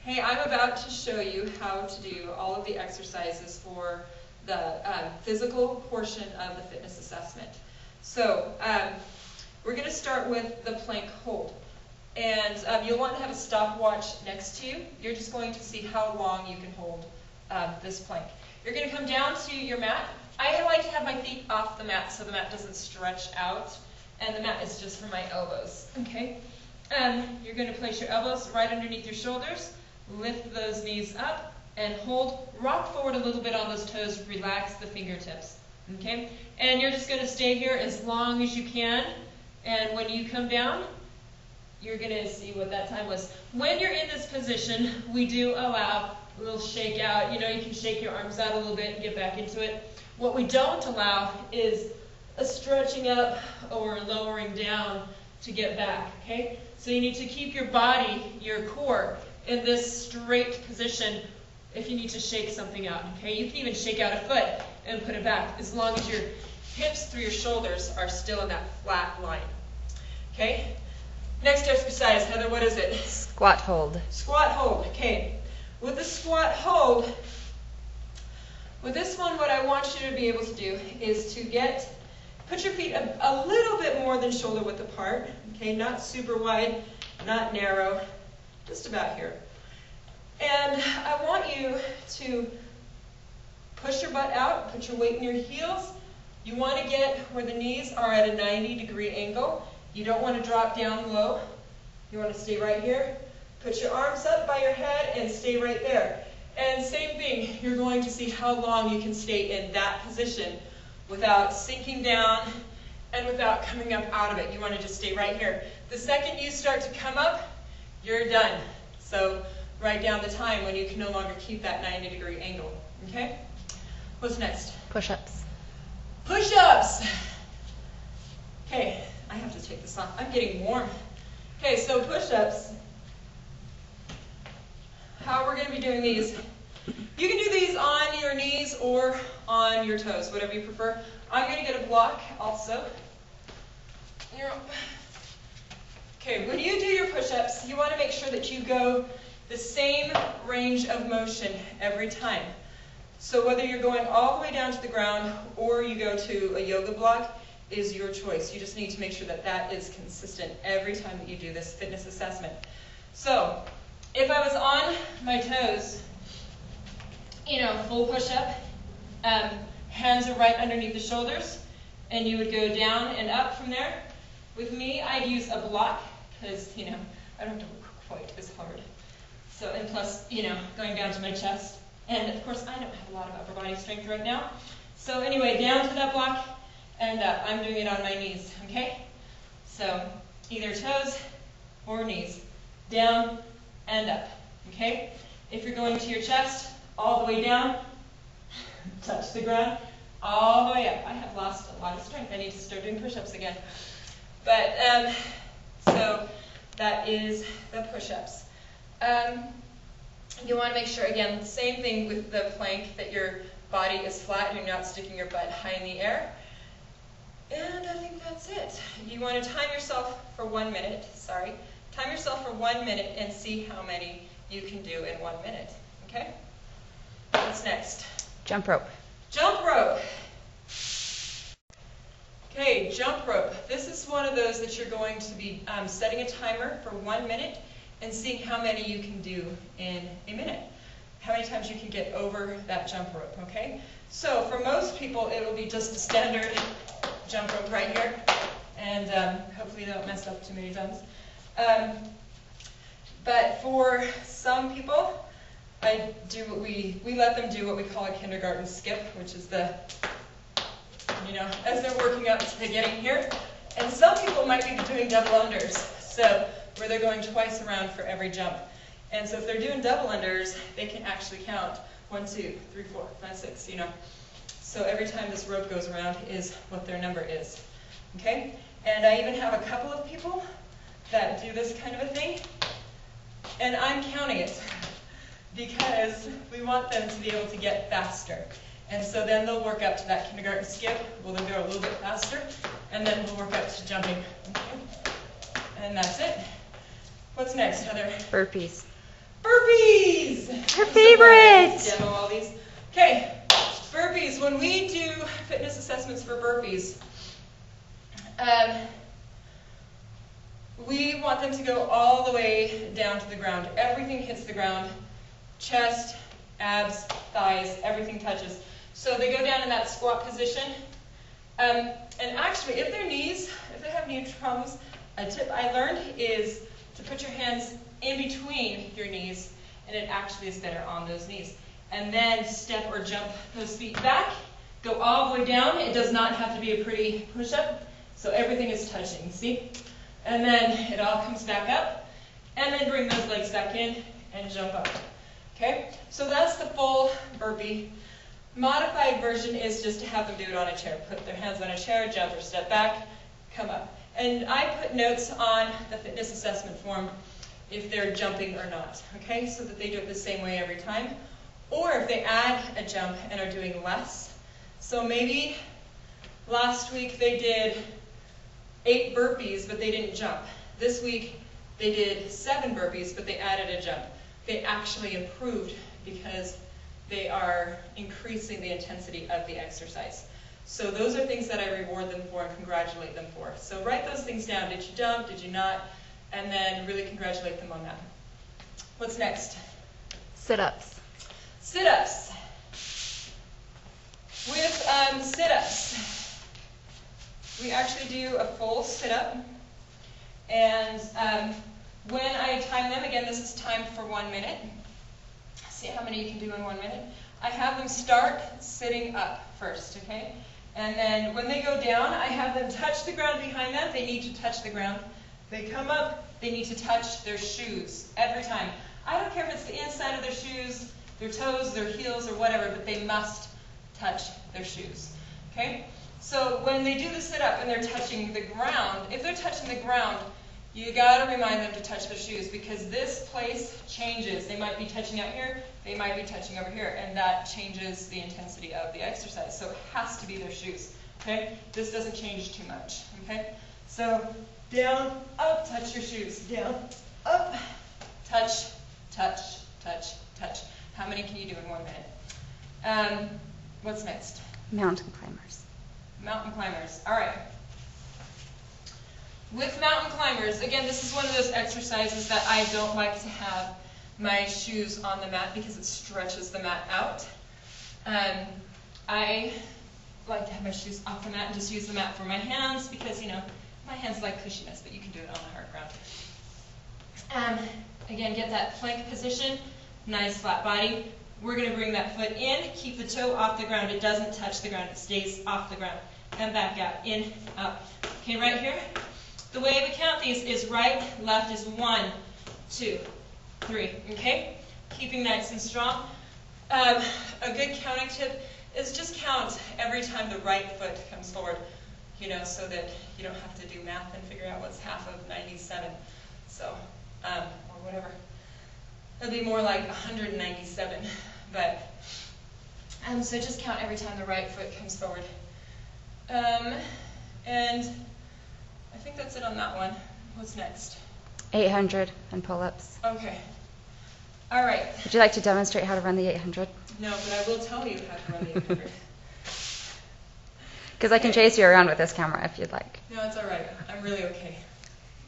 Hey, I'm about to show you how to do all of the exercises for the physical portion of the fitness assessment. So we're going to start with the plank hold. And you'll want to have a stopwatch next to you. You're just going to see how long you can hold this plank. You're going to come down to your mat. I like to have my feet off the mat so the mat doesn't stretch out, and the mat is just for my elbows. Okay? You're going to place your elbows right underneath your shoulders, lift those knees up, and hold. Rock forward a little bit on those toes, relax the fingertips. Okay? And you're just going to stay here as long as you can, and when you come down, you're going to see what that time was. When you're in this position, we do allow a little shake out. You know, you can shake your arms out a little bit and get back into it. What we don't allow is a stretching up or lowering down to get back, okay? So you need to keep your body, your core, in this straight position if you need to shake something out, okay? You can even shake out a foot and put it back as long as your hips through your shoulders are still in that flat line, okay? Next exercise, Heather, what is it? Squat hold. Squat hold, okay. With the squat hold, with this one, what I want you to be able to do is to put your feet a little bit more than shoulder width apart, okay, not super wide, not narrow, just about here. And I want you to push your butt out, put your weight in your heels. You want to get where the knees are at a 90-degree angle. You don't want to drop down low. You want to stay right here. Put your arms up by your head and stay right there. And same thing, you're going to see how long you can stay in that position without sinking down and without coming up out of it. You want to just stay right here. The second you start to come up, you're done. So write down the time when you can no longer keep that 90-degree angle. Okay? What's next? Push-ups. Push-ups! Okay. I have to take this off. I'm getting warm. Okay, so push-ups. How we're going to be doing these. You can do these on your knees or on your toes, whatever you prefer. I'm going to get a block also. Okay, when you do your push-ups, you want to make sure that you go the same range of motion every time. So whether you're going all the way down to the ground or you go to a yoga block, is your choice. You just need to make sure that that is consistent every time that you do this fitness assessment. So, if I was on my toes, you know, full push-up, hands are right underneath the shoulders, and you would go down and up from there. With me, I'd use a block, because, you know, I don't have to work quite as hard. So, and plus, you know, going down to my chest. And, of course, I don't have a lot of upper body strength right now. So, anyway, down to that block, and up. I'm doing it on my knees, okay? So either toes or knees, down and up, okay? If you're going to your chest, all the way down, touch the ground, all the way up. I have lost a lot of strength. I need to start doing push-ups again. But, so that is the push-ups. You want to make sure, again, same thing with the plank, that your body is flat and you're not sticking your butt high in the air. And I think that's it. You want to time yourself for 1 minute. Sorry. Time yourself for 1 minute and see how many you can do in 1 minute. Okay? What's next? Jump rope. Jump rope. Okay, jump rope. This is one of those that you're going to be setting a timer for 1 minute and seeing how many you can do in a minute. How many times you can get over that jump rope, okay? So for most people, it will be just a standard jump rope right here, and hopefully they don't mess up too many times. But for some people, I do what we let them do what we call a kindergarten skip, which is the, you know, as they're working up to getting here. And some people might be doing double unders, so where they're going twice around for every jump. And so if they're doing double unders, they can actually count 1, 2, 3, 4, 5, 6, you know. So every time this rope goes around is what their number is, okay? And I even have a couple of people that do this kind of a thing, and I'm counting it because we want them to be able to get faster. And so then they'll work up to that kindergarten skip. We'll then go a little bit faster, and then we'll work up to jumping, okay? And that's it. What's next, Heather? Burpees. Burpees! Her favorite! Demo all these. Okay, burpees. When we do fitness assessments for burpees, we want them to go all the way down to the ground. Everything hits the ground. Chest, abs, thighs, everything touches. So they go down in that squat position. And actually, if they have knee traumas, a tip I learned is to put your hands in between your knees, and it actually is better on those knees. And then step or jump those feet back, go all the way down. It does not have to be a pretty push-up, so everything is touching, see? And then it all comes back up, and then bring those legs back in and jump up. Okay? So that's the full burpee. Modified version is just to have them do it on a chair. Put their hands on a chair, jump or step back, come up. And I put notes on the fitness assessment form if they're jumping or not, okay? So that they do it the same way every time. Or if they add a jump and are doing less. So maybe last week they did 8 burpees, but they didn't jump. This week they did 7 burpees, but they added a jump. They actually improved because they are increasing the intensity of the exercise. So those are things that I reward them for and congratulate them for. So write those things down. Did you jump? Did you not? And then really congratulate them on that. What's next? Sit-ups. Sit-ups. With sit-ups, we actually do a full sit-up. And when I time them, again, this is timed for 1 minute. See how many you can do in 1 minute. I have them start sitting up first, okay? And then when they go down, I have them touch the ground behind them. They need to touch the ground. They come up, they need to touch their shoes every time. I don't care if it's the inside of their shoes, their toes, their heels, or whatever, but they must touch their shoes, okay? So when they do the sit-up and they're touching the ground, if they're touching the ground, you got to remind them to touch their shoes because this place changes. They might be touching out here, they might be touching over here, and that changes the intensity of the exercise. So it has to be their shoes, okay? This doesn't change too much, okay? So down, up, touch your shoes. Down, up, touch, touch, touch, touch. How many can you do in 1 minute? What's next? Mountain climbers. Mountain climbers. All right. With mountain climbers, again, this is one of those exercises that I don't like to have my shoes on the mat because it stretches the mat out. I like to have my shoes off the mat and just use the mat for my hands because, you know, my hands like cushiness, but you can do it on the hard ground. Again, get that plank position, nice flat body. We're going to bring that foot in, keep the toe off the ground. It doesn't touch the ground, it stays off the ground. And back out, in, up. Okay, right here. The way we count these is right, left is 1, 2, 3, okay? Keeping nice and strong. A good counting tip is just count every time the right foot comes forward, you know, so that you don't have to do math and figure out what's half of 97, so, or whatever. It'll be more like 197, but, so just count every time the right foot comes forward. And I think that's it on that one. What's next? 800 and pull-ups. Okay. All right. Would you like to demonstrate how to run the 800? No, but I will tell you how to run the 800. Because I can chase you around with this camera if you'd like. No, it's all right. I'm really okay.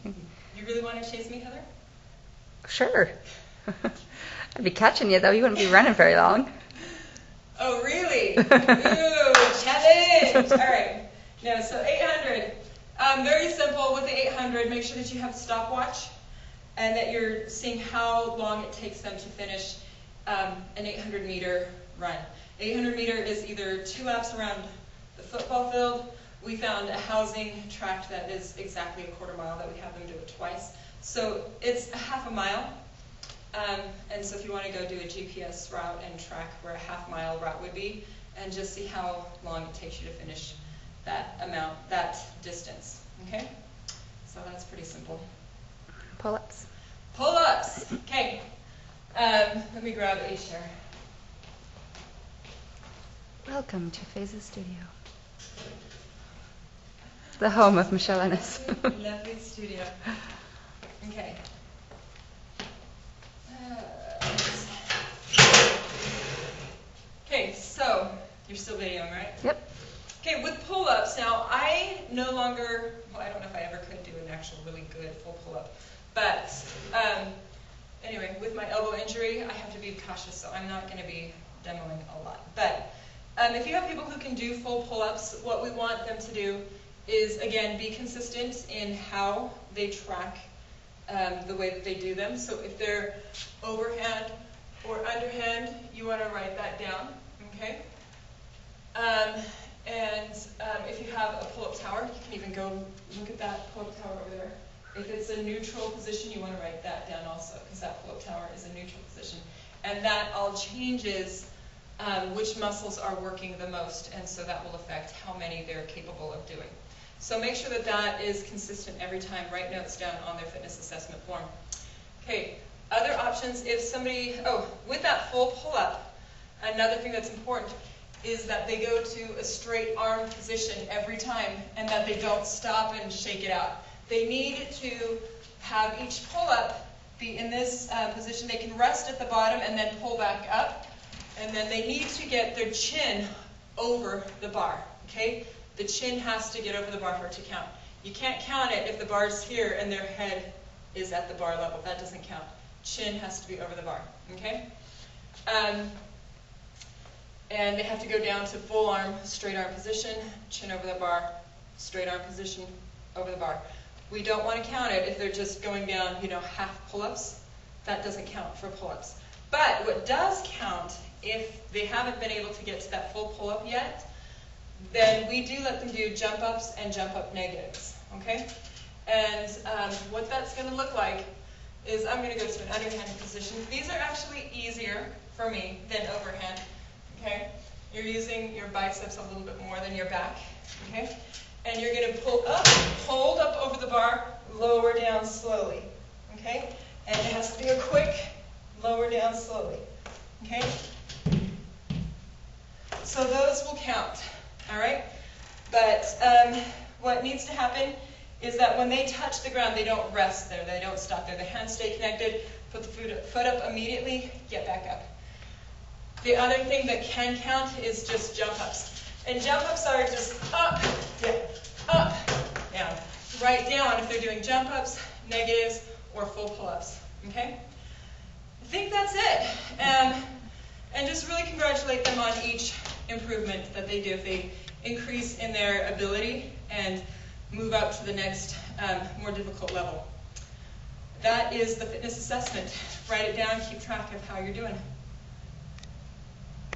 You really want to chase me, Heather? Sure. I'd be catching you, though. You wouldn't be running very long. Oh, really? Ooh, challenge! All right. No, so 800. Very simple with the 800. Make sure that you have a stopwatch and that you're seeing how long it takes them to finish an 800-meter run. 800-meter is either 2 laps around the football field. We found a housing tract that is exactly a quarter mile that we have them do it twice. So it's a half a mile. And so if you want to go do a GPS route and track where a half-mile route would be, and just see how long it takes you to finish that amount, that distance, okay? So that's pretty simple. Pull-ups. Pull-ups, okay. Let me grab a chair. Welcome to Phases Studio, the home of Michelle Ennis. Lovely studio. Okay. Okay, so you're still videoing, right? Yep. Okay, with pull-ups, now I no longer, well, I don't know if I ever could do an actual really good full pull-up, but anyway, with my elbow injury, I have to be cautious, so I'm not going to be demoing a lot. But if you have people who can do full pull-ups, what we want them to do is, again, be consistent in how they track the way that they do them. So if they're overhand or underhand, you want to write that down, okay? If you have a pull-up tower, you can even go look at that pull-up tower over there. If it's a neutral position, you want to write that down also, because that pull-up tower is a neutral position. And that all changes which muscles are working the most, and so that will affect how many they're capable of doing. So make sure that that is consistent every time. Write notes down on their fitness assessment form. Okay, other options, if somebody, with that full pull-up, another thing that's important is that they go to a straight arm position every time, and that they don't stop and shake it out. They need to have each pull-up be in this position. They can rest at the bottom and then pull back up, and then they need to get their chin over the bar, okay? The chin has to get over the bar for it to count. You can't count it if the bar's here and their head is at the bar level. That doesn't count. Chin has to be over the bar, okay? And they have to go down to full arm, straight arm position, chin over the bar, straight arm position, over the bar. We don't want to count it if they're just going down, half pull-ups. That doesn't count for pull-ups. But what does count, if they haven't been able to get to that full pull-up yet, then we do let them do jump-ups and jump-up negatives, okay? And what that's going to look like is I'm going to go to an underhand position. These are actually easier for me than overhand, okay? You're using your biceps a little bit more than your back, okay? And you're going to pull up, hold up over the bar, lower down slowly, okay? And it has to be a quick lower down slowly, okay? So those will count, all right? But what needs to happen is that when they touch the ground, they don't rest there, they don't stop there. The hands stay connected, put the foot up immediately, get back up. The other thing that can count is just jump-ups. And jump-ups are just up, down, right down if they're doing jump-ups, negatives, or full pull-ups, okay? I think that's it. And just really congratulate them on each improvement that they do. If they increase in their ability and move up to the next more difficult level. That is the fitness assessment. Write it down, keep track of how you're doing.